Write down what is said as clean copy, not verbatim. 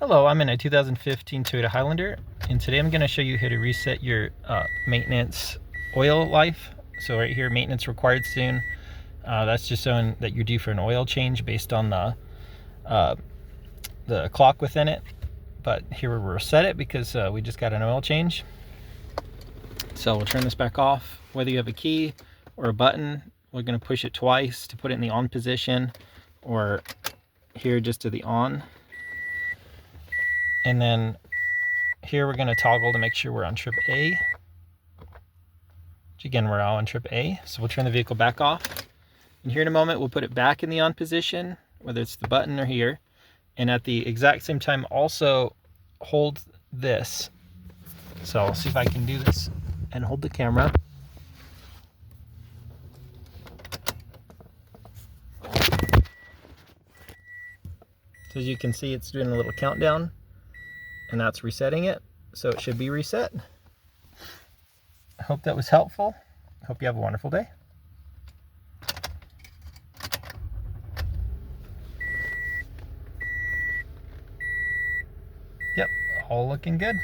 Hello, I'm in a 2015 Toyota Highlander, and today I'm going to show you how to reset your maintenance oil life. So right here, maintenance required soon. That's just showing that you're due for an oil change based on the clock within it. But here we'll reset it because we just got an oil change. So we'll turn this back off. Whether you have a key or a button, we're going to push it twice to put it in the on position, or here just to the on. And then here we're going to toggle to make sure we're on trip A. Which again, we're all on trip A. So we'll turn the vehicle back off. And here in a moment, we'll put it back in the on position, whether it's the button or here. And at the exact same time, also hold this. So I'll see if I can do this and hold the camera. So as you can see, it's doing a little countdown, and that's resetting it. So it should be reset. I hope that was helpful. I hope you have a wonderful day. Yep, all looking good.